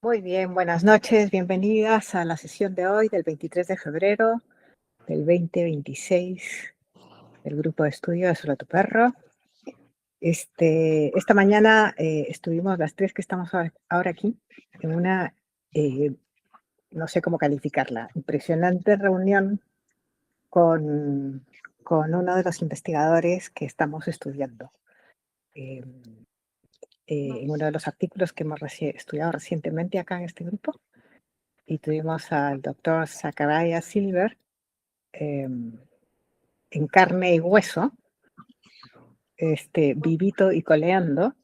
Muy bien, buenas noches, bienvenidas a la sesión de hoy del 23 de febrero del 2026 del grupo de estudio de Solo tu Perro. Esta mañana estuvimos las tres que estamos ahora aquí en una, eh, no sé cómo calificarla, impresionante reunión con, con uno de los investigadores que estamos estudiando. eh, en uno de los artículos que hemos estudiado recientemente acá en este grupo. Y tuvimos al doctor Zachariah Silver en carne y hueso, vivito y coleando,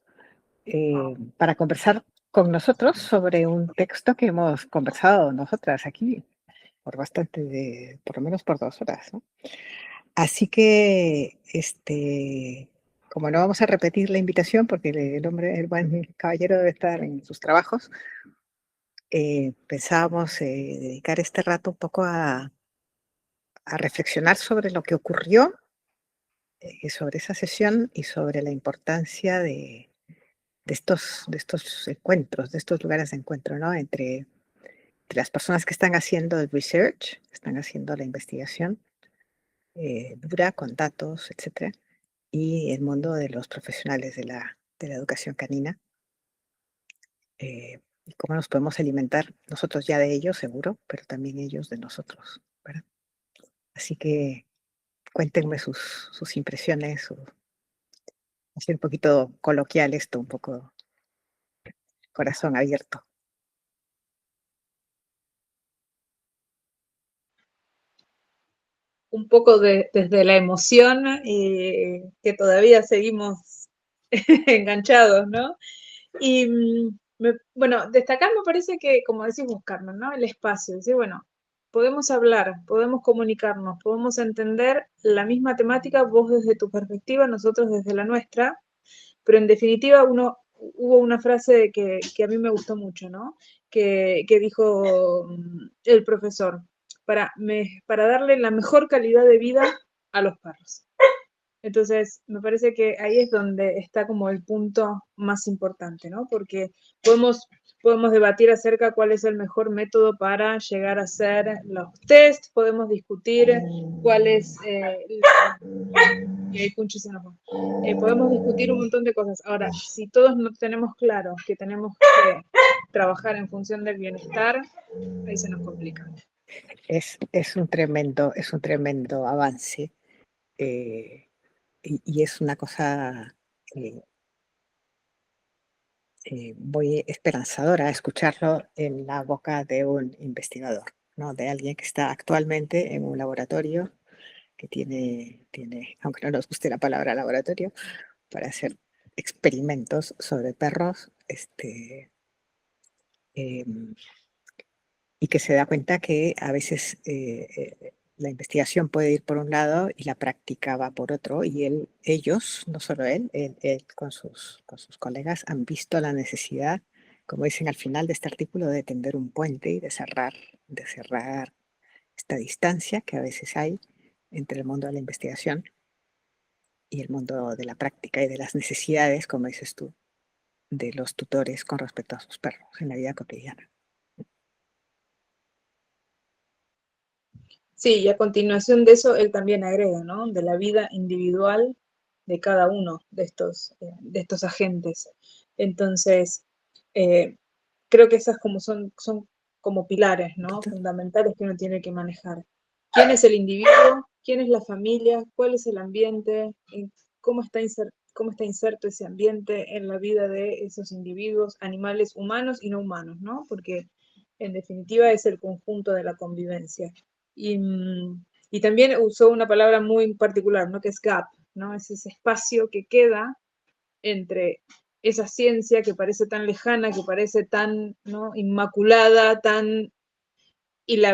para conversar con nosotros sobre un texto que hemos conversado nosotras aquí por por lo menos por 2 horas, ¿no? Así que, como no vamos a repetir la invitación, porque el hombre, el buen caballero debe estar en sus trabajos, pensábamos dedicar este rato un poco a reflexionar sobre lo que ocurrió, sobre esa sesión y sobre la importancia de estos encuentros, de estos lugares de encuentro, ¿no? Entre las personas que están haciendo el research, que están haciendo la investigación dura con datos, etcétera, y el mundo de los profesionales de la educación canina, y cómo nos podemos alimentar nosotros ya de ellos, seguro, pero también ellos de nosotros, ¿verdad? Así que cuéntenme sus impresiones, así un poquito coloquial esto, un poco corazón abierto. Un poco desde la emoción que todavía seguimos enganchados, ¿no? Y bueno, destacar me parece que, como decimos, Carmen, ¿no? El espacio, decir, bueno, podemos hablar, podemos comunicarnos, podemos entender la misma temática, vos desde tu perspectiva, nosotros desde la nuestra, pero en definitiva hubo una frase que a mí me gustó mucho, ¿no? Que dijo el profesor, para darle la mejor calidad de vida a los perros. Entonces, me parece que ahí es donde está como el punto más importante, ¿no? Porque podemos debatir acerca cuál es el mejor método para llegar a hacer los test, podemos discutir cuál es... y ahí Punchi se nos va. Podemos discutir un montón de cosas. Ahora, si todos no tenemos claro que tenemos que trabajar en función del bienestar, ahí se nos complica. Es un tremendo avance, y es una cosa eh, muy esperanzadora escucharlo en la boca de un investigador, ¿no? De alguien que está actualmente en un laboratorio que tiene, aunque no nos guste la palabra laboratorio, para hacer experimentos sobre perros, em, y que se da cuenta que a veces la investigación puede ir por un lado y la práctica va por otro, y ellos, no solo él con sus colegas han visto la necesidad, como dicen al final de este artículo, de tender un puente y de cerrar esta distancia que a veces hay entre el mundo de la investigación y el mundo de la práctica y de las necesidades, como dices tú, de los tutores con respecto a sus perros en la vida cotidiana. Sí, y a continuación de eso, él también agrega, ¿no? De la vida individual de cada uno de estos agentes. Entonces, eh, creo que esas son como pilares, ¿no? Fundamentales que uno tiene que manejar. ¿Quién es el individuo? ¿Quién es la familia? ¿Cuál es el ambiente? ¿Cómo está inserto ese ambiente en la vida de esos individuos, animales humanos y no humanos, ¿no? Porque en definitiva es el conjunto de la convivencia. Y, y también usó una palabra muy particular, ¿no? Que es gap, ¿no? Es ese espacio que queda entre esa ciencia que parece tan lejana, que parece tan, ¿no? Inmaculada, y la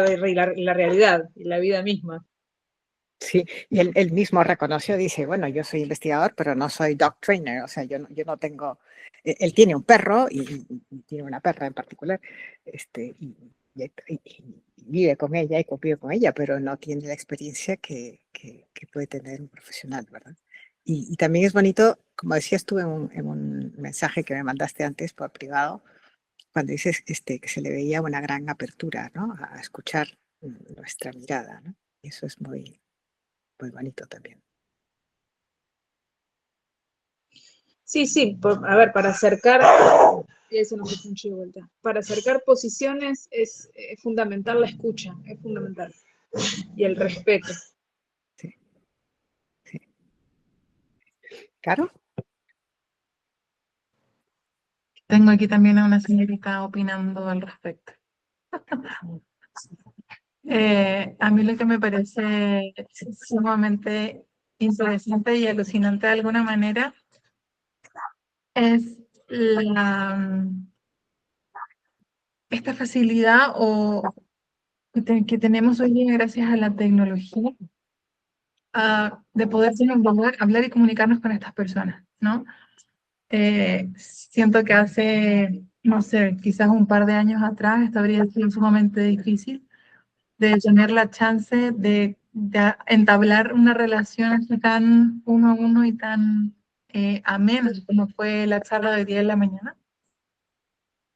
realidad, y la vida misma. Sí, y él mismo reconoció, dice, bueno, yo soy investigador, pero no soy dog trainer, o sea, yo no tengo, él tiene un perro y tiene una perra en particular, y vive con ella y convive con ella, pero no tiene la experiencia que puede tener un profesional, ¿verdad? Y también es bonito, como decías tú en un mensaje que me mandaste antes por privado, cuando dices que se le veía una gran apertura, ¿no? A escuchar nuestra mirada, ¿no? Eso es muy, muy bonito también. Sí, sí, a ver, para acercar, eso no me escuché de vuelta. Para acercar posiciones es fundamental la escucha, es fundamental. Y el respeto. Sí, sí. ¿Claro? Tengo aquí también a una señorita opinando al respecto. A mí lo que me parece sumamente interesante y alucinante de alguna manera es esta facilidad que tenemos hoy día gracias a la tecnología de poder hablar y comunicarnos con estas personas, ¿no? Siento que hace, no sé, quizás un par de años atrás esto habría sido sumamente difícil de tener la chance de entablar una relación así tan uno a uno y tan amena como fue la charla de día de la mañana,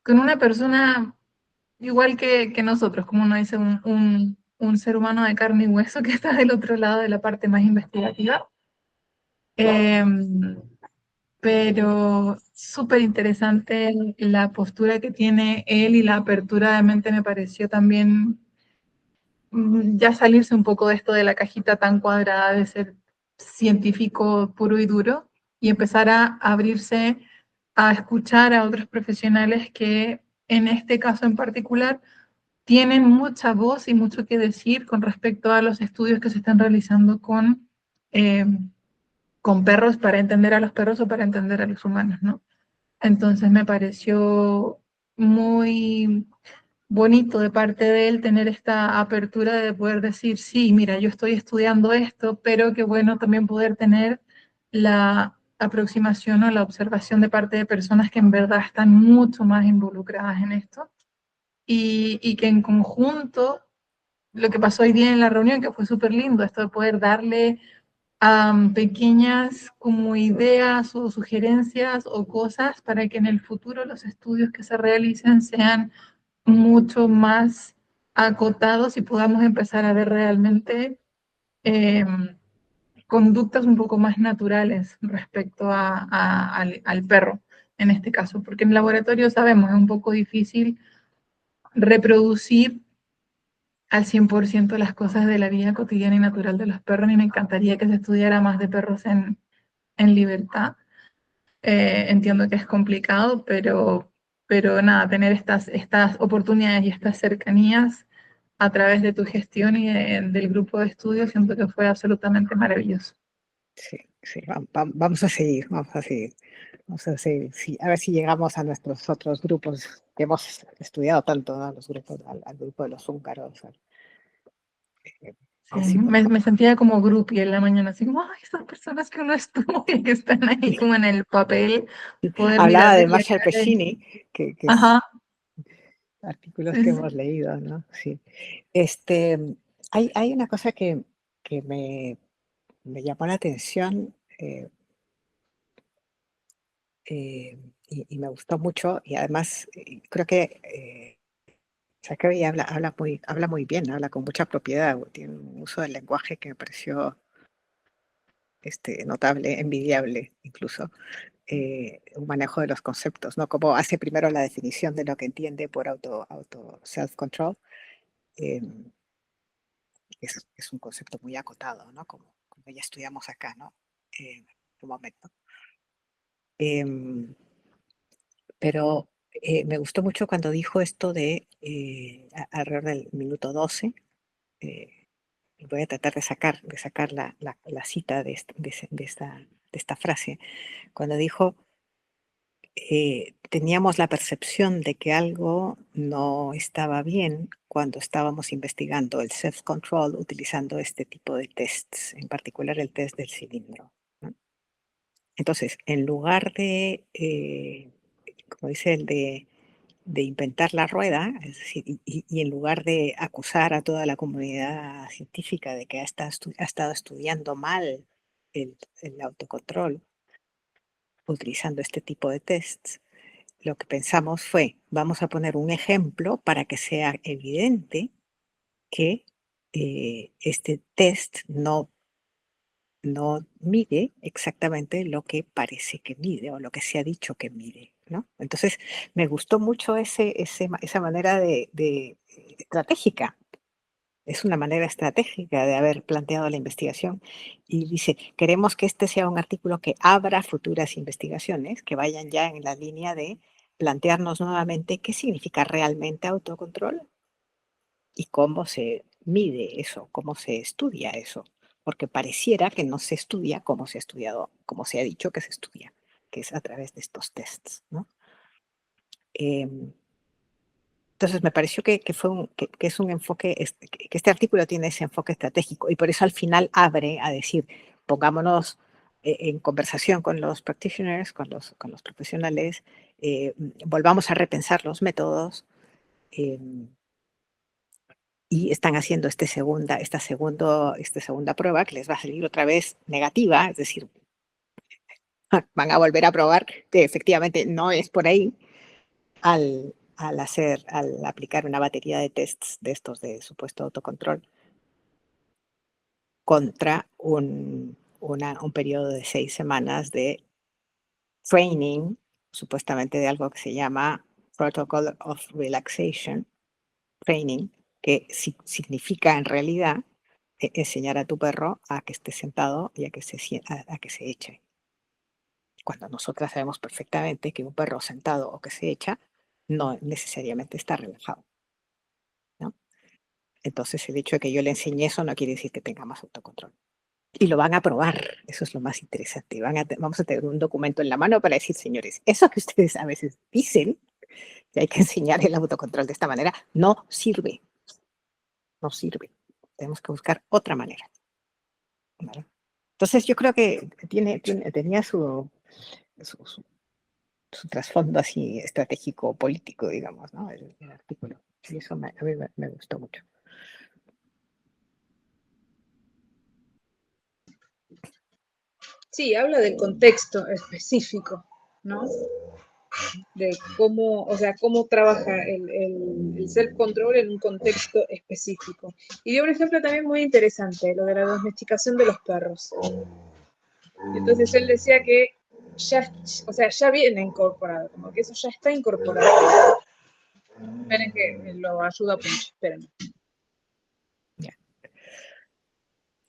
con una persona igual que nosotros, como uno dice, un ser humano de carne y hueso que está del otro lado de la parte más investigativa. Pero súper interesante la postura que tiene él y la apertura de mente me pareció también ya salirse un poco de esto de la cajita tan cuadrada de ser científico puro y duro y empezar a abrirse a escuchar a otros profesionales que en este caso en particular tienen mucha voz y mucho que decir con respecto a los estudios que se están realizando eh, con perros para entender a los perros o para entender a los humanos, ¿no? Entonces me pareció muy bonito de parte de él tener esta apertura de poder decir, sí, mira, yo estoy estudiando esto, pero qué bueno también poder tener la aproximación o la observación de parte de personas que en verdad están mucho más involucradas en esto y que en conjunto, lo que pasó hoy día en la reunión, que fue súper lindo, esto de poder darle pequeñas como ideas o sugerencias o cosas para que en el futuro los estudios que se realicen sean mucho más acotados y podamos empezar a ver realmente eh, conductas un poco más naturales respecto al perro, en este caso, porque en laboratorio sabemos, es un poco difícil reproducir al 100% las cosas de la vida cotidiana y natural de los perros y me encantaría que se estudiara más de perros en libertad. Entiendo que es complicado, pero nada, tener estas oportunidades y estas cercanías a través de tu gestión y del grupo de estudio, siento que fue absolutamente maravilloso. Sí, sí, vamos a seguir, vamos a seguir. Vamos a seguir, sí, a ver si llegamos a nuestros otros grupos que hemos estudiado tanto, ¿no? Los grupos, al grupo de los húngaros. Eh, Sí, sí, me sentía como groupie en la mañana, así como, ay, esas personas que uno estudia, que están ahí como en el papel, poder hablaba de mirarles la Marshall cara. Pescini, que es Ajá, artículos sí, que sí. hemos leído, ¿no? Sí. Este, hay una cosa que me llamó la atención y me gustó mucho y además creo que Zachary habla muy bien, habla con mucha propiedad, tiene un uso del lenguaje que me pareció notable, envidiable incluso, un manejo de los conceptos, ¿no? Como hace primero la definición de lo que entiende por auto self-control, em, es un concepto muy acotado, ¿no? Como ya estudiamos acá, ¿no? En un momento. Em, pero me gustó mucho cuando dijo esto de alrededor del minuto 12. Y voy a tratar de sacar la cita de esta frase, cuando dijo, teníamos la percepción de que algo no estaba bien cuando estábamos investigando el self-control utilizando este tipo de tests, en particular el test del cilindro, ¿no? Entonces, en lugar de, como dice el de inventar la rueda, es decir, y en lugar de acusar a toda la comunidad científica de que ha estado estudiando mal el autocontrol utilizando este tipo de tests, lo que pensamos fue, vamos a poner un ejemplo para que sea evidente que este test no mide exactamente lo que parece que mide o lo que se ha dicho que mide, ¿no? Entonces, me gustó mucho esa manera estratégica. Es una manera estratégica de haber planteado la investigación y dice, queremos que este sea un artículo que abra futuras investigaciones, que vayan ya en la línea de plantearnos nuevamente qué significa realmente autocontrol y cómo se mide eso, cómo se estudia eso, porque pareciera que no se estudia como se ha estudiado, como se ha dicho que se estudia, que es a través de estos tests, ¿no? Em, entonces me pareció que es un enfoque, que este artículo tiene ese enfoque estratégico y por eso al final abre a decir, pongámonos en conversación con los practitioners, con los profesionales, volvamos a repensar los métodos, em, y están haciendo esta segunda prueba que les va a salir otra vez negativa, es decir, van a volver a probar que efectivamente no es por ahí al aplicar una batería de tests de estos de supuesto autocontrol contra un periodo de 6 semanas de training, supuestamente de algo que se llama Protocol of Relaxation Training, que significa en realidad enseñar a tu perro a que esté sentado y a que se eche. Cuando nosotras sabemos perfectamente que un perro sentado o que se echa no necesariamente está relajado, ¿no? Entonces, el hecho de que yo le enseñe eso no quiere decir que tenga más autocontrol. Y lo van a probar, eso es lo más interesante. Vamos a tener un documento en la mano para decir, señores, eso que ustedes a veces dicen, que hay que enseñar el autocontrol de esta manera, no sirve. No sirve. Tenemos que buscar otra manera, ¿vale? Entonces, yo creo que tenía su, su- su trasfondo así estratégico político, digamos, ¿no? El artículo. Y eso a mí me gustó mucho. Sí, habla del contexto específico, ¿no? De cómo, o sea, cómo trabaja el self-control en un contexto específico. Y dio un ejemplo también muy interesante, lo de la domesticación de los perros. Entonces él decía que ya, o sea, ya viene incorporado, como que eso ya está incorporado. Esperen que lo ayuda a Punch, esperen. Ya.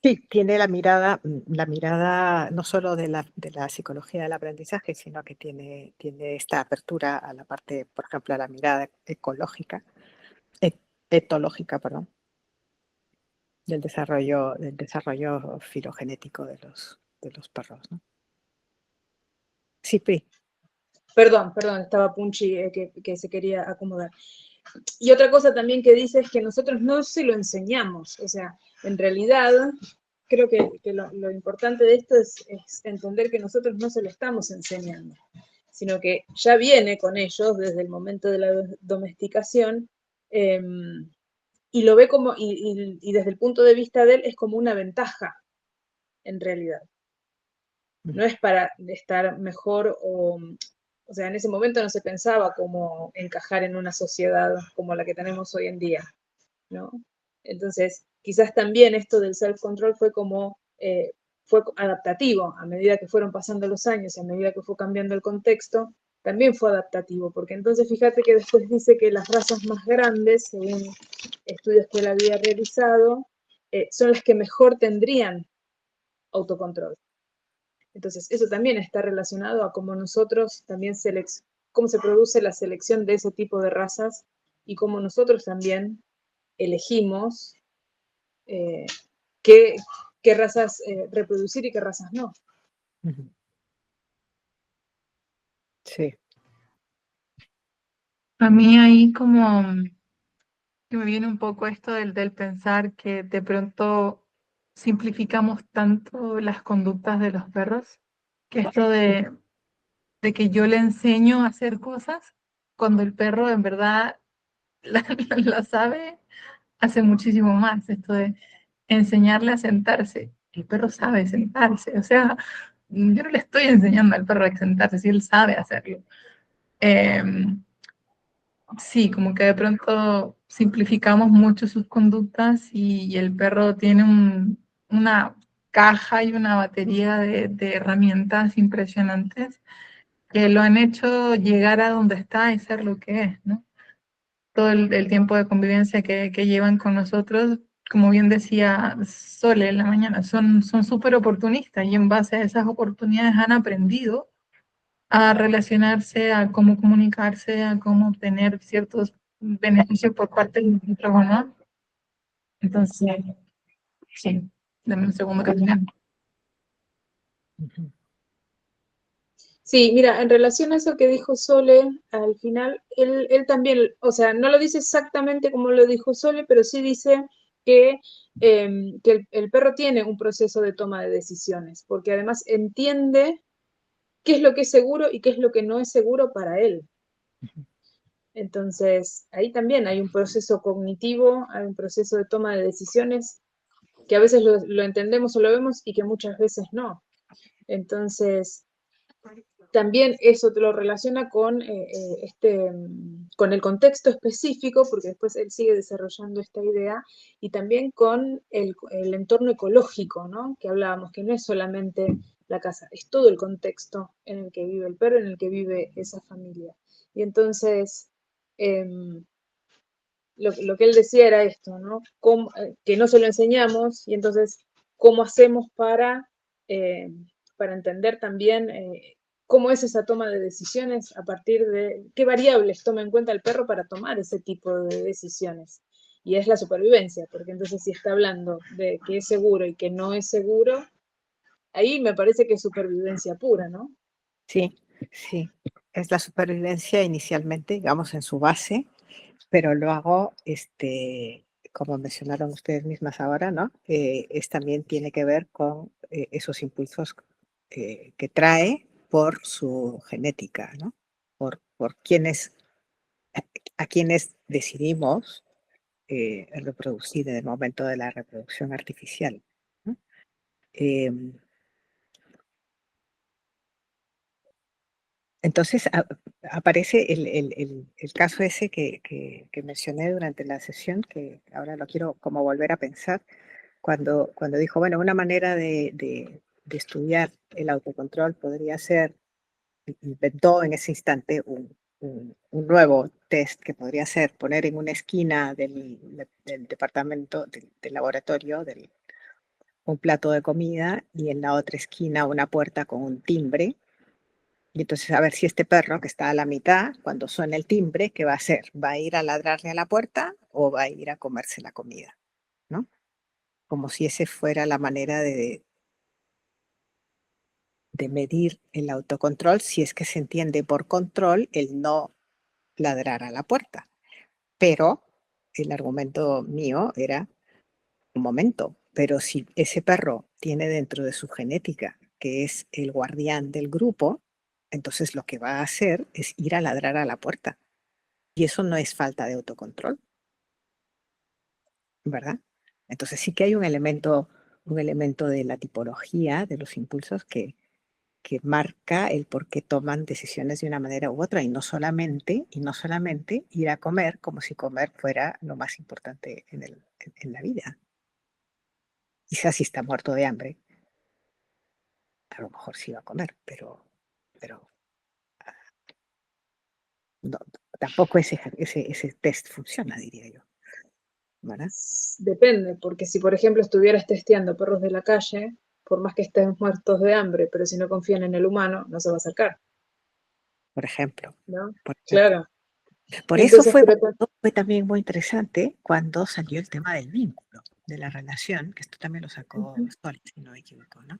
Sí, tiene la mirada no solo de la psicología del aprendizaje, sino que tiene esta apertura a la parte, por ejemplo, a la mirada ecológica, etológica, perdón, del desarrollo filogenético de los perros, ¿no? Sí, Pri. Perdón, estaba Punchi que se quería acomodar. Y otra cosa también que dice es que nosotros no se lo enseñamos, o sea, en realidad creo que lo importante de esto es entender que nosotros no se lo estamos enseñando, sino que ya viene con ellos desde el momento de la domesticación y lo ve como, y desde el punto de vista de él es como una ventaja, en realidad. No es para estar mejor o sea, en ese momento no se pensaba cómo encajar en una sociedad como la que tenemos hoy en día, ¿no? Entonces, quizás también esto del self-control fue como, fue adaptativo, a medida que fueron pasando los años, a medida que fue cambiando el contexto, también fue adaptativo, porque entonces fíjate que después dice que las razas más grandes, según estudios que él había realizado, son las que mejor tendrían autocontrol. Entonces, eso también está relacionado a cómo nosotros también cómo se produce la selección de ese tipo de razas y cómo nosotros también elegimos qué, qué razas reproducir y qué razas no. Sí. A mí ahí como que me viene un poco esto del pensar que de pronto simplificamos tanto las conductas de los perros, que esto de que yo le enseño a hacer cosas cuando el perro en verdad la sabe, hace muchísimo más. Esto de enseñarle a sentarse. El perro sabe sentarse, o sea, yo no le estoy enseñando al perro a sentarse si él sabe hacerlo. Sí, como que de pronto simplificamos mucho sus conductas y el perro tiene una caja y una batería de herramientas impresionantes que lo han hecho llegar a donde está y ser lo que es, ¿no? Todo el tiempo de convivencia que llevan con nosotros, como bien decía Sole en la mañana, son súper oportunistas y en base a esas oportunidades han aprendido a relacionarse, a cómo comunicarse, a cómo obtener ciertos beneficios por parte de nosotros o no. Entonces, sí, dame un segundo que termine. Ujú. Sí, mira, en relación a eso que dijo Sole, al final, él también, o sea, no lo dice exactamente como lo dijo Sole, pero sí dice que, que el perro tiene un proceso de toma de decisiones, porque además entiende qué es lo que es seguro y qué es lo que no es seguro para él. Entonces, ahí también hay un proceso cognitivo, hay un proceso de toma de decisiones que a veces lo entendemos o lo vemos y que muchas veces no. Entonces, también eso te lo relaciona con, con el contexto específico, porque después él sigue desarrollando esta idea, y también con el entorno ecológico, ¿no? Que hablábamos, que no es solamente la casa, es todo el contexto en el que vive el perro, en el que vive esa familia. Y entonces, lo que él decía era esto, ¿no? Que no se lo enseñamos y entonces, ¿cómo hacemos para entender también cómo es esa toma de decisiones a partir de qué variables toma en cuenta el perro para tomar ese tipo de decisiones? Y es la supervivencia, porque entonces si está hablando de que es seguro y que no es seguro, ahí me parece que es supervivencia pura, ¿no? Sí, sí. Es la supervivencia inicialmente, digamos, en su base, pero luego, como mencionaron ustedes mismas ahora, ¿no? También tiene que ver con esos impulsos que trae por su genética, ¿no? Por quienes, a quienes decidimos reproducir en el momento de la reproducción artificial, ¿no? Em, Entonces aparece el caso ese que mencioné durante la sesión, que ahora lo quiero como volver a pensar, cuando dijo, bueno, una manera de estudiar el autocontrol podría ser, inventó en ese instante un nuevo test que podría ser poner en una esquina del departamento, del laboratorio, un plato de comida y en la otra esquina una puerta con un timbre y entonces a ver si este perro que está a la mitad, cuando suena el timbre, ¿qué va a hacer? ¿Va a ir a ladrarle a la puerta o va a ir a comerse la comida? ¿No? Como si ese fuera la manera de medir el autocontrol, si es que se entiende por control el no ladrar a la puerta. Pero el argumento mío era, un momento, pero si ese perro tiene dentro de su genética que es el guardián del grupo, entonces lo que va a hacer es ir a ladrar a la puerta. Y eso no es falta de autocontrol, ¿verdad? Entonces sí que hay un elemento de la tipología de los impulsos que marca el por qué toman decisiones de una manera u otra y no solamente ir a comer como si comer fuera lo más importante en la vida. Quizás si está muerto de hambre, a lo mejor sí va a comer, pero no, tampoco ese test funciona, diría yo, ¿verdad? Depende, porque si por ejemplo estuvieras testeando perros de la calle, por más que estén muertos de hambre, pero si no confían en el humano, no se va a acercar, Por ejemplo, ¿no? por ejemplo. Claro. Por Y eso entonces, fue también muy interesante cuando salió el tema del vínculo, de la relación, que esto también lo sacó ujú, Stoll, si no me equivoco, ¿no?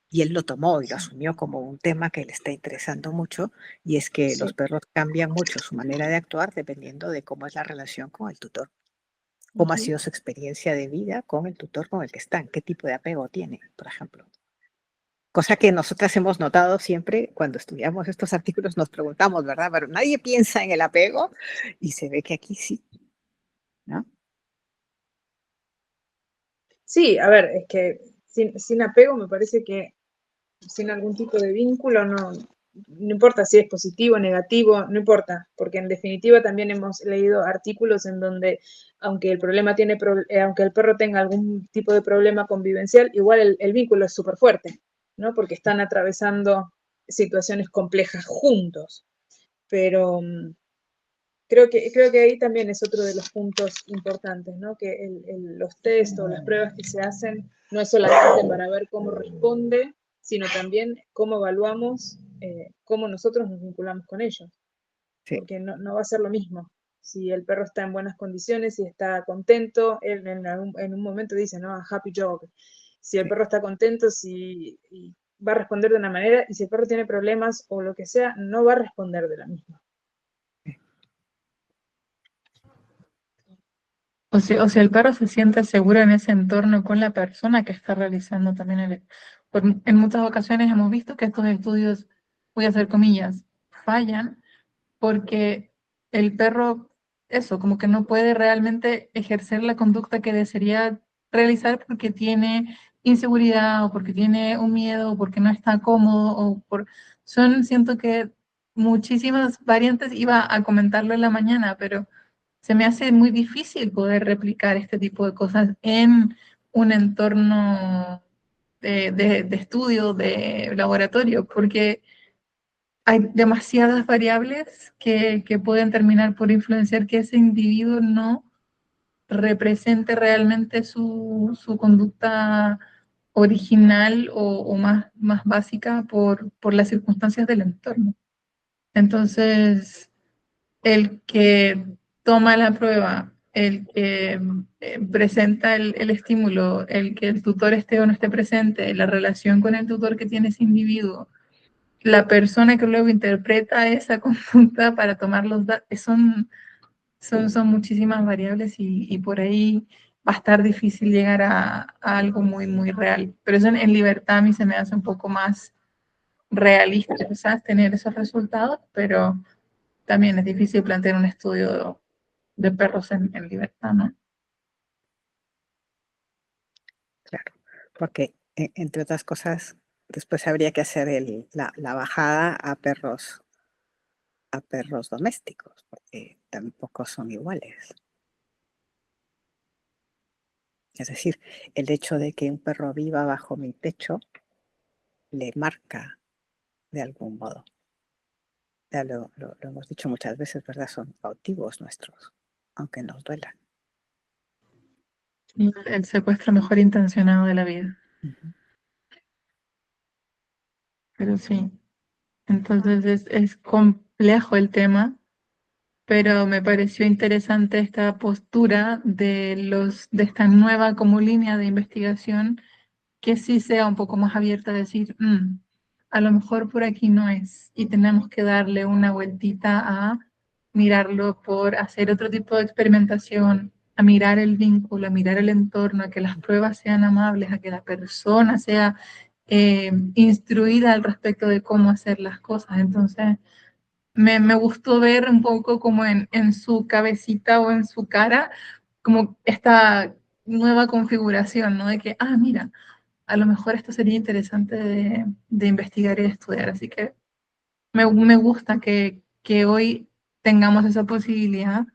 Y él lo tomó y lo sí, asumió como un tema que le está interesando mucho, y es que los sí, perros cambian mucho su manera de actuar dependiendo de cómo es la relación con el tutor, cómo ha ujú. sido su experiencia de vida con el tutor con el que están, qué tipo de apego tiene, por ejemplo. Cosa que nosotras hemos notado siempre cuando estudiamos estos artículos, nos preguntamos, ¿verdad? Pero nadie piensa en el apego y se ve que aquí sí, ¿no? Sí, a ver, es que sin apego me parece que sin algún tipo de vínculo no importa si es positivo, negativo, no importa, porque en definitiva también hemos leído artículos en donde, aunque el aunque el perro tenga algún tipo de problema convivencial, igual el vínculo es súper fuerte, ¿no? Porque están atravesando situaciones complejas juntos. Pero creo que ahí también es otro de los puntos importantes, ¿no? Que los test o las pruebas que se hacen no es solamente para ver cómo responde, sino también cómo evaluamos, cómo nosotros nos vinculamos con ellos. Sí. Porque no va a ser lo mismo. Si el perro está en buenas condiciones, si está contento, él en un momento dice, ¿no? A happy dog. Si el Sí. perro está contento, y va a responder de una manera, y si el perro tiene problemas o lo que sea, no va a responder de la misma. O sea, el perro se siente seguro en ese entorno con la persona que está realizando también en muchas ocasiones hemos visto que estos estudios, voy a hacer comillas, fallan porque el perro, eso, como que no puede realmente ejercer la conducta que desearía realizar porque tiene inseguridad o porque tiene un miedo o porque no está cómodo siento que muchísimas variantes, iba a comentarlo en la mañana, pero se me hace muy difícil poder replicar este tipo de cosas en un entorno de estudio, de laboratorio, porque hay demasiadas variables que pueden terminar por influenciar que ese individuo no represente realmente su conducta original o más básica por las circunstancias del entorno. Entonces, el que toma la prueba, el que presenta el estímulo, el que el tutor esté o no esté presente, la relación con el tutor que tiene ese individuo, la persona que luego interpreta esa conducta para tomar los datos, son muchísimas variables y por ahí va a estar difícil llegar a algo muy, muy real. Pero eso en libertad a mí se me hace un poco más realista, quizás, tener esos resultados, pero también es difícil plantear un estudio de perros en libertad, ¿no? Claro, porque entre otras cosas, después habría que hacer la bajada a perros domésticos, porque tampoco son iguales. Es decir, el hecho de que un perro viva bajo mi techo le marca de algún modo. Ya lo hemos dicho muchas veces, ¿verdad? Son cautivos nuestros, aunque nos duelan. El secuestro mejor intencionado de la vida. Ujú. Pero sí, entonces es complejo el tema, pero me pareció interesante esta postura de esta nueva como línea de investigación que sí sea un poco más abierta a decir, a lo mejor por aquí no es y tenemos que darle una vueltita a mirarlo por hacer otro tipo de experimentación, a mirar el vínculo, a mirar el entorno, a que las pruebas sean amables, a que la persona sea instruida al respecto de cómo hacer las cosas. Entonces, me gustó ver un poco como en su cabecita o en su cara, como esta nueva configuración, ¿no? De que, mira, a lo mejor esto sería interesante de investigar y de estudiar. Así que me gusta que hoy tengamos esa posibilidad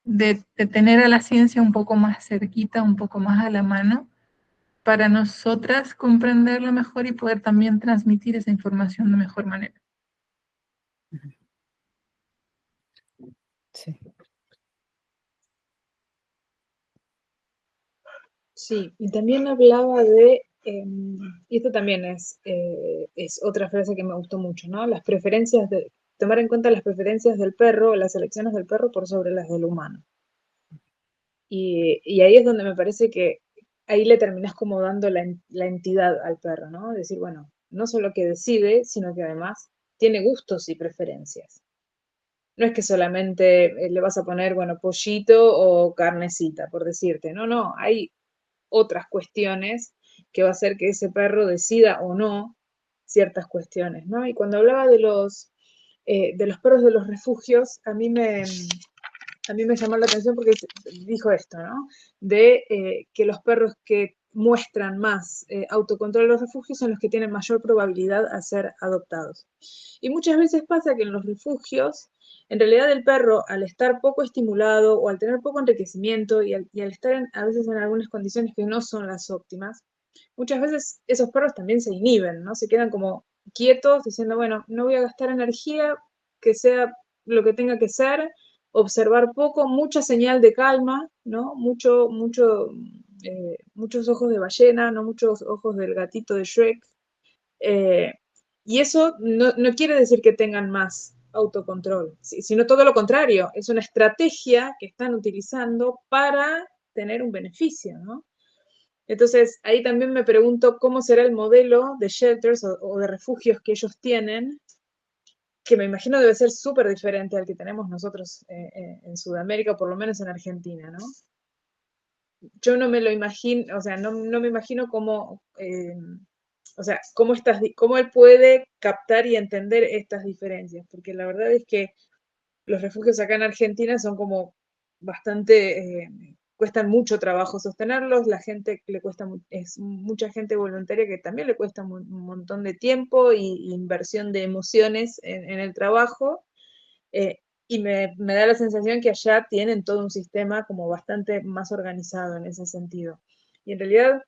de tener a la ciencia un poco más cerquita, un poco más a la mano, para nosotras comprenderlo mejor y poder también transmitir esa información de mejor manera. Sí. Sí, y también hablaba y esto también es otra frase que me gustó mucho, ¿no? Tomar en cuenta las preferencias del perro, las elecciones del perro por sobre las del humano. Y ahí es donde me parece que ahí le terminás como dando la entidad al perro, ¿no? Decir, bueno, no solo que decide, sino que además tiene gustos y preferencias. No es que solamente le vas a poner, bueno, pollito o carnecita, por decirte. No, hay otras cuestiones que va a hacer que ese perro decida o no ciertas cuestiones, ¿no? Y cuando hablaba de los perros de los refugios, a mí me llamó la atención porque dijo esto, ¿no? De que los perros que muestran más autocontrol en los refugios son los que tienen mayor probabilidad a ser adoptados. Y muchas veces pasa que en los refugios, en realidad el perro, al estar poco estimulado o al tener poco enriquecimiento y al estar a veces en algunas condiciones que no son las óptimas, muchas veces esos perros también se inhiben, ¿no? Se quedan como quietos diciendo, bueno, no voy a gastar energía, que sea lo que tenga que ser, observar poco, mucha señal de calma, ¿no? Muchos ojos de ballena, no muchos ojos del gatito de Shrek. Eh, y eso no quiere decir que tengan más autocontrol, sino todo lo contrario, es una estrategia que están utilizando para tener un beneficio, ¿no? Entonces, ahí también me pregunto cómo será el modelo de shelters o de refugios que ellos tienen, que me imagino debe ser súper diferente al que tenemos nosotros en Sudamérica, o por lo menos en Argentina, ¿no? Yo no me lo imagino, o sea, no me imagino cómo, o sea, cómo él puede captar y entender estas diferencias, porque la verdad es que los refugios acá en Argentina son como bastante, cuestan mucho trabajo sostenerlos, la gente le cuesta, es mucha gente voluntaria que también le cuesta un montón de tiempo y inversión de emociones en el trabajo, eh, y me da la sensación que allá tienen todo un sistema como bastante más organizado en ese sentido. Y en realidad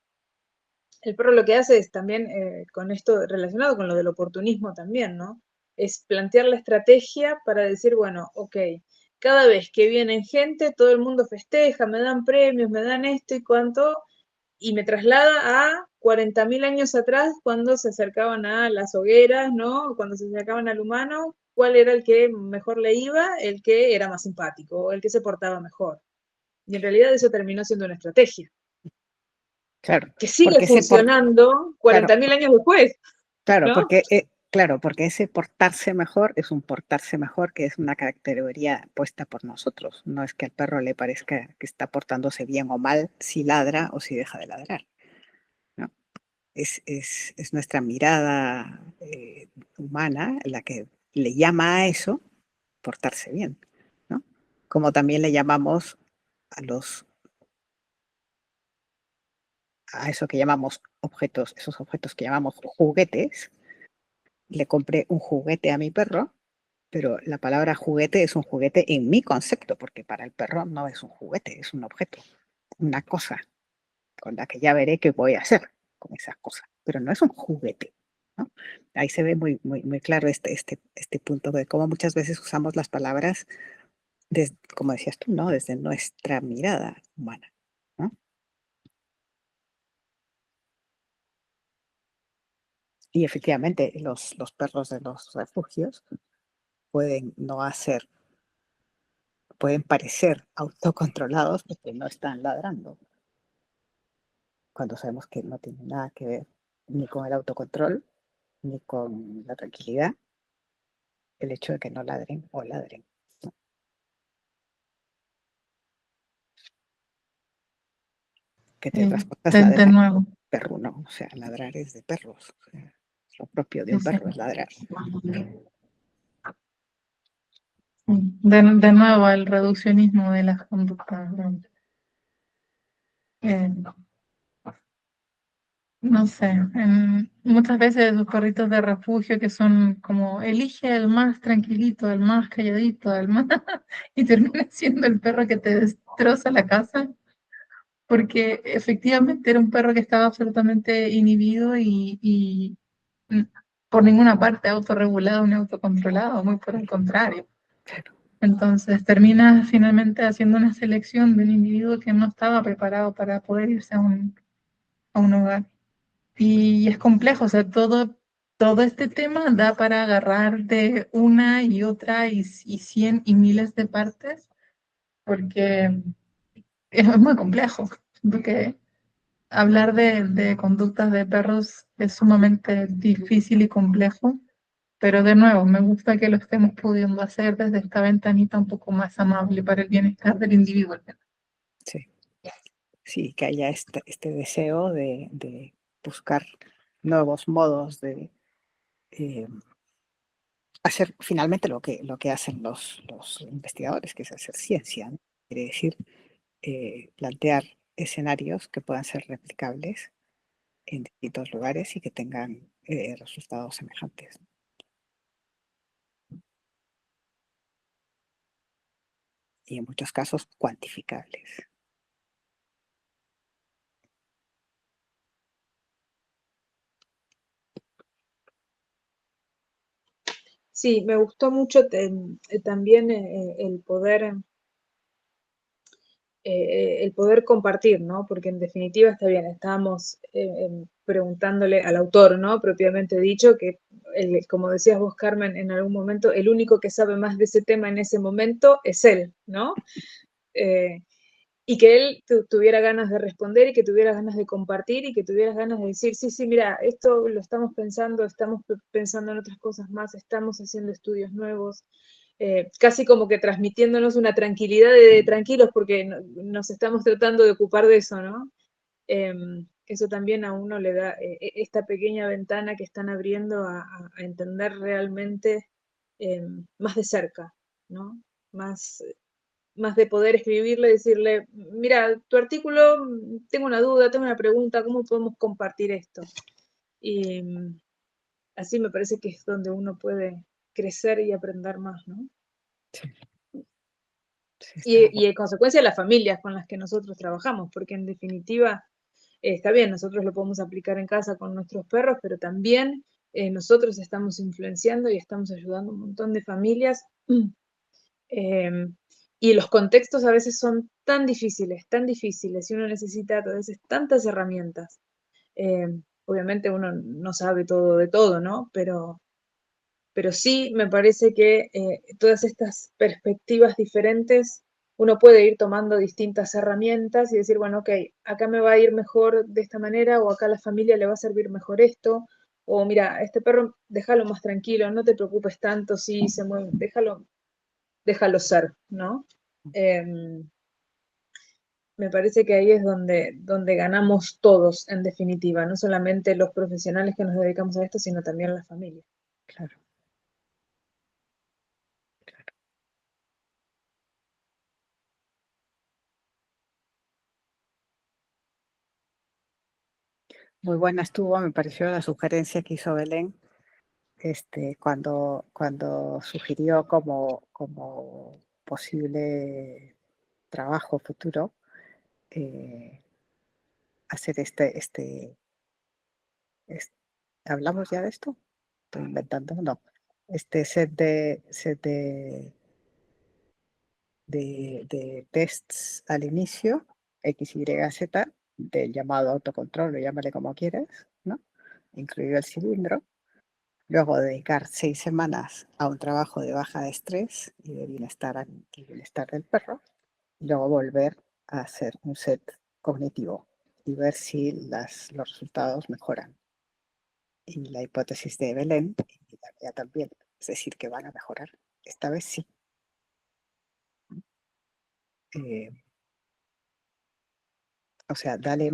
el perro lo que hace es también, con esto relacionado con lo del oportunismo también, ¿no? Es plantear la estrategia para decir, bueno, ok, cada vez que vienen gente, todo el mundo festeja, me dan premios, me dan esto y cuanto, y me traslada a 40.000 años atrás, cuando se acercaban a las hogueras, ¿no? Cuando se acercaban al humano, ¿cuál era el que mejor le iba? El que era más simpático, el que se portaba mejor. Y en realidad eso terminó siendo una estrategia Claro, que sigue porque funcionando claro, 40.000 años después, ¿no? porque ese portarse mejor es un portarse mejor que es una categoría puesta por nosotros. No es que al perro le parezca que está portándose bien o mal si ladra o si deja de ladrar, ¿no? Es nuestra mirada humana la que le llama a eso portarse bien, ¿no? Como también le llamamos a a eso que llamamos objetos, esos objetos que llamamos juguetes. Le compré un juguete a mi perro, pero la palabra juguete es un juguete en mi concepto, porque para el perro no es un juguete, es un objeto, una cosa con la que ya veré qué voy a hacer con esa cosa, pero no es un juguete, ¿no? Ahí se ve muy claro este punto de cómo muchas veces usamos las palabras, como decías tú, ¿no? Desde nuestra mirada humana, ¿no? Y efectivamente, los perros de los refugios pueden no hacer, pueden parecer autocontrolados porque no están ladrando, cuando sabemos que no tiene nada que ver ni con el autocontrol, ni con la tranquilidad, el hecho de que no ladren o ladren, ¿no? Que entre otras cosas De ladrar nuevo, perro, no, o sea, ladrar es de perros, o sea, lo propio de sí, un sí. perro es ladrar. De nuevo, el reduccionismo de las conductas, ¿no? Eh, no sé, muchas veces los perritos de refugio que son como, elige el más tranquilito, el más calladito, el más... y termina siendo el perro que te destroza la casa, porque efectivamente era un perro que estaba absolutamente inhibido y mm, por ninguna parte autorregulado ni autocontrolado, muy por el contrario. Entonces termina finalmente haciendo una selección de un individuo que no estaba preparado para poder irse a un hogar. Y es complejo, o sea, todo este tema da para agarrar de una y otra y cien y miles de partes, porque es muy complejo, porque hablar de conductas de perros es sumamente difícil y complejo, pero de nuevo, me gusta que lo estemos pudiendo hacer desde esta ventanita un poco más amable para el bienestar del individuo. Sí, sí, que haya este deseo de buscar nuevos modos de eh, hacer finalmente lo que hacen los investigadores, que es hacer ciencia, ¿no? Quiere decir plantear escenarios que puedan ser replicables en distintos lugares y que tengan resultados semejantes. Y en muchos casos cuantificables. Sí, me gustó mucho también el poder compartir, ¿no? Porque en definitiva está bien, estábamos preguntándole al autor, ¿no? Propiamente dicho, que como decías vos, Carmen, en algún momento, el único que sabe más de ese tema en ese momento es él, ¿no? Y que él tuviera ganas de responder y que tuviera ganas de compartir y que tuviera ganas de decir, sí, sí, mira, esto lo estamos pensando en otras cosas más, estamos haciendo estudios nuevos, casi como que transmitiéndonos una tranquilidad de tranquilos porque nos estamos tratando de ocupar de eso, ¿no? Eso también a uno le da esta pequeña ventana que están abriendo a entender realmente más de cerca, ¿no? Más de poder escribirle y decirle, mira, tu artículo, tengo una duda, tengo una pregunta, ¿cómo podemos compartir esto? Y así me parece que es donde uno puede crecer y aprender más, ¿no? Sí. Sí, Y en consecuencia las familias con las que nosotros trabajamos, porque en definitiva, está bien, nosotros lo podemos aplicar en casa con nuestros perros, pero también nosotros estamos influenciando y estamos ayudando a un montón de familias. Y los contextos a veces son tan difíciles, y uno necesita a veces tantas herramientas. Obviamente uno no sabe todo de todo, ¿no? Pero sí me parece que todas estas perspectivas diferentes, uno puede ir tomando distintas herramientas y decir, bueno, ok, acá me va a ir mejor de esta manera, o acá a la familia le va a servir mejor esto, o mira, este perro déjalo más tranquilo, no te preocupes tanto si se mueve, déjalo ser, ¿no? Me parece que ahí es donde ganamos todos, en definitiva, no solamente los profesionales que nos dedicamos a esto, sino también la familia. claro. Muy buena estuvo, me pareció la sugerencia que hizo Belén cuando sugirió como posible trabajo futuro hacer ¿hablamos ya de esto? Estoy inventando, no. Este set de tests al inicio, X, Y, Z, del llamado autocontrol, o llámale como quieras, ¿no? Incluido el cilindro. Luego dedicar 6 semanas a un trabajo de baja de estrés y de bienestar del perro. Luego volver a hacer un set cognitivo y ver si los resultados mejoran. Y la hipótesis de Belén, y la mía también, es decir, que van a mejorar. Esta vez sí. Eh, o sea, dale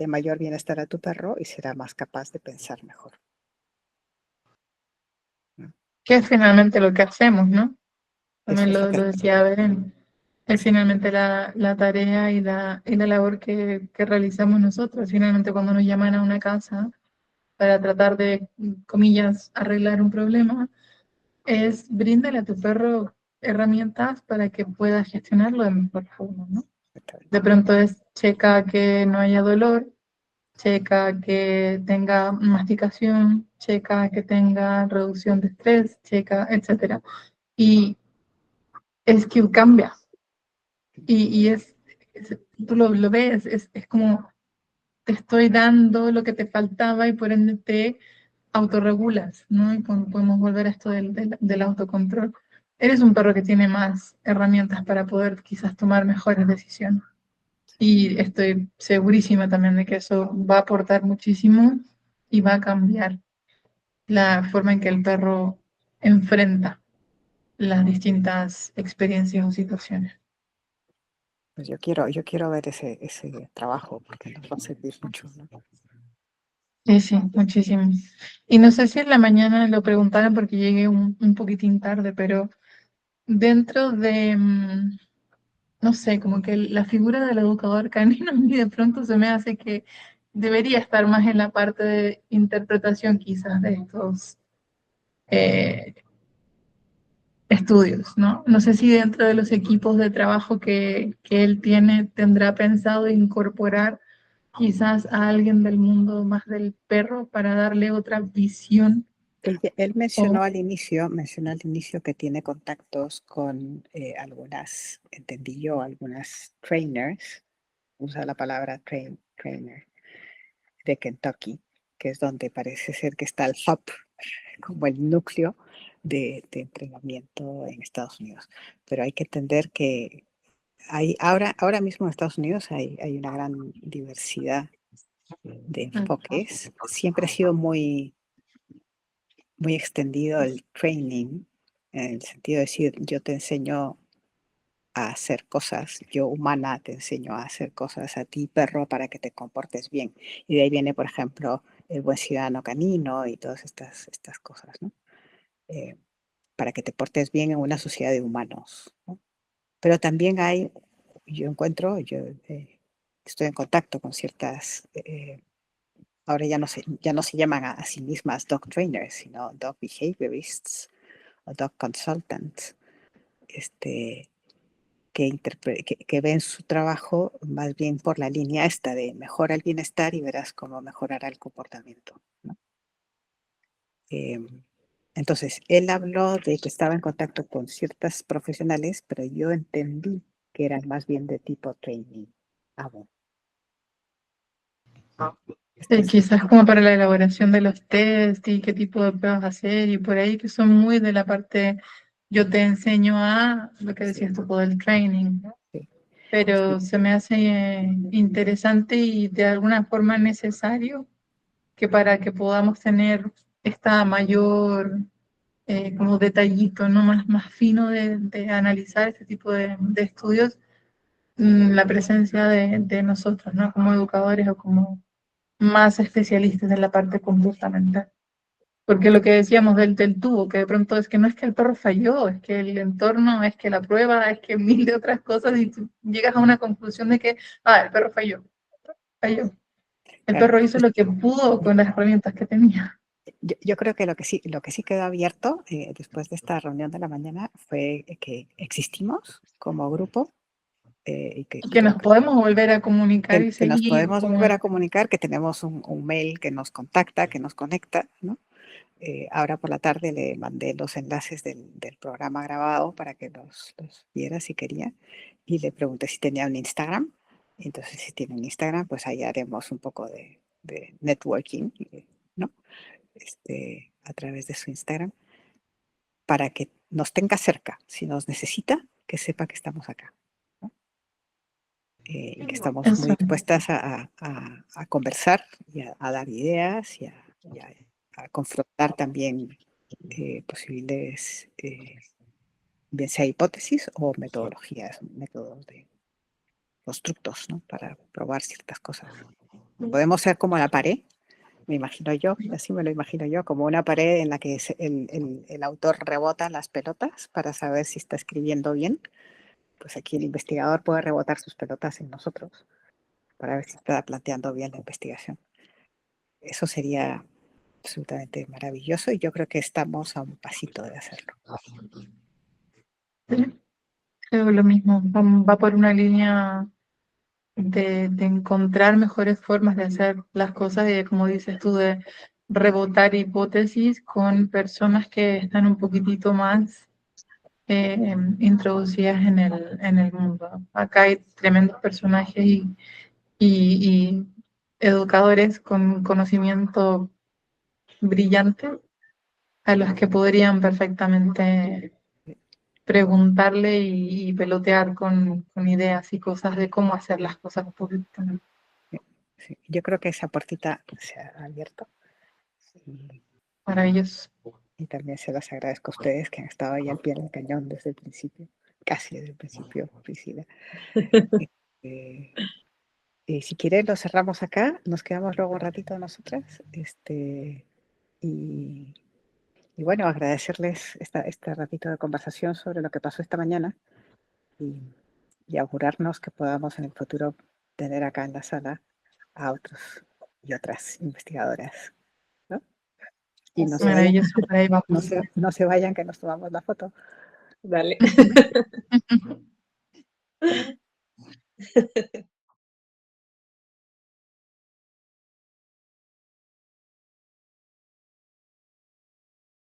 mayor bienestar a tu perro y será más capaz de pensar mejor. Que es finalmente lo que hacemos, ¿no? Eso También es lo lo que decía Belén. Es finalmente la tarea y la labor que realizamos nosotros. Finalmente, cuando nos llaman a una casa para tratar de, comillas, arreglar un problema, es bríndale a tu perro herramientas para que pueda gestionarlo de mejor forma, ¿no? De pronto es checa que no haya dolor, checa que tenga masticación, checa que tenga reducción de estrés, checa, etcétera. Y es que cambia. Y tú lo ves, es como te estoy dando lo que te faltaba y por ende te autorregulas, ¿no? Y podemos volver a esto del autocontrol. Eres un perro que tiene más herramientas para poder quizás tomar mejores decisiones. Y estoy segurísima también de que eso va a aportar muchísimo y va a cambiar la forma en que el perro enfrenta las distintas experiencias o situaciones. Pues yo quiero ver ese trabajo porque nos va a servir mucho, ¿no? Sí, sí, muchísimo. Y no sé si en la mañana lo preguntaron porque llegué un poquitín tarde, pero dentro no sé, como que la figura del educador canino a mí de pronto se me hace que debería estar más en la parte de interpretación quizás de estos eh, estudios, ¿no? No sé si dentro de los equipos de trabajo que él tiene tendrá pensado incorporar quizás a alguien del mundo más del perro para darle otra visión. Él O, mencionó al inicio que tiene contactos con algunas, entendí yo, algunas trainers, usa la palabra trainer, de Kentucky, que es donde parece ser que está el hub, como el núcleo de entrenamiento en Estados Unidos. Pero hay que entender que ahora mismo en Estados Unidos hay una gran diversidad de enfoques. Siempre ha sido muy extendido el training, en el sentido de decir, yo te enseño a hacer cosas, yo humana te enseño a hacer cosas a ti, perro, para que te comportes bien. Y de ahí viene, por ejemplo, el buen ciudadano canino y todas estas cosas, ¿no? Eh, para que te portes bien en una sociedad de humanos, ¿no? Pero también yo estoy en contacto con ciertas, ahora ya no se llaman a sí mismas dog trainers, sino dog behaviorists o dog consultants, este, que ven su trabajo más bien por la línea esta de mejora el bienestar y verás cómo mejorará el comportamiento, ¿no? Em, entonces, él habló de que estaba en contacto con ciertas profesionales, pero yo entendí que eran más bien de tipo training. Ah, bueno. Estás, quizás como para la elaboración de los test y qué tipo de pruebas hacer y por ahí que son muy de la parte, yo te enseño a lo que decías sí, tú, todo el training, ¿no? sí, Pero sí, se me hace interesante y de alguna forma necesario que para que podamos tener esta mayor como detallito, ¿no? Más fino de analizar este tipo de estudios, la presencia de nosotros, ¿no? Como educadores o como más especialistas en la parte comportamental. Porque lo que decíamos del tubo, que de pronto es que no es que el perro falló, es que el entorno, es que la prueba, es que mil de otras cosas y tú llegas a una conclusión de que, el perro falló. El claro. perro hizo lo que pudo con las herramientas que tenía. Yo creo que lo que sí quedó abierto después de esta reunión de la mañana fue que existimos como grupo y Y que nos podemos volver a comunicar y que nos seguir podemos como... volver a comunicar, que tenemos un mail que nos contacta, que nos conecta, ¿no? Ahora por la tarde le mandé los enlaces del programa grabado para que los viera si quería y le pregunté si tenía un Instagram. Entonces, si tiene un Instagram, pues ahí haremos un poco de networking, ¿no? A través de su Instagram, para que nos tenga cerca. Si nos necesita, que sepa que estamos acá, ¿no? Y que estamos muy Eso. dispuestas a conversar y a dar ideas a confrontar también posibles, bien sea hipótesis o metodologías, métodos de constructos, ¿no? Para probar ciertas cosas. Podemos ser como la pared, me imagino yo, así me lo imagino yo, como una pared en la que el autor rebota las pelotas para saber si está escribiendo bien. Pues aquí el investigador puede rebotar sus pelotas en nosotros para ver si está planteando bien la investigación. Eso sería absolutamente maravilloso y yo creo que estamos a un pasito de hacerlo. Sí, creo lo mismo. Va por una línea de encontrar mejores formas de hacer las cosas y de, como dices tú, de rebotar hipótesis con personas que están un poquitito más introducidas en el mundo. Acá hay tremendos personajes y educadores con conocimiento brillante a los que podrían perfectamente preguntarle y pelotear con ideas y cosas de cómo hacer las cosas un poquito Sí, yo creo que esa puertita se ha abierto y, maravilloso. y también se las agradezco a ustedes que han estado ahí al pie del cañón desde el principio, casi desde el principio, Priscila. Eh, y si quieren lo cerramos acá, nos quedamos luego un ratito nosotras, y, y bueno, agradecerles este ratito de conversación sobre lo que pasó esta mañana y, y augurarnos que podamos en el futuro tener acá en la sala a otros y otras investigadoras, ¿no? Y no se vayan, Maravilloso, por ahí vamos. no se vayan que nos tomamos la foto. Dale.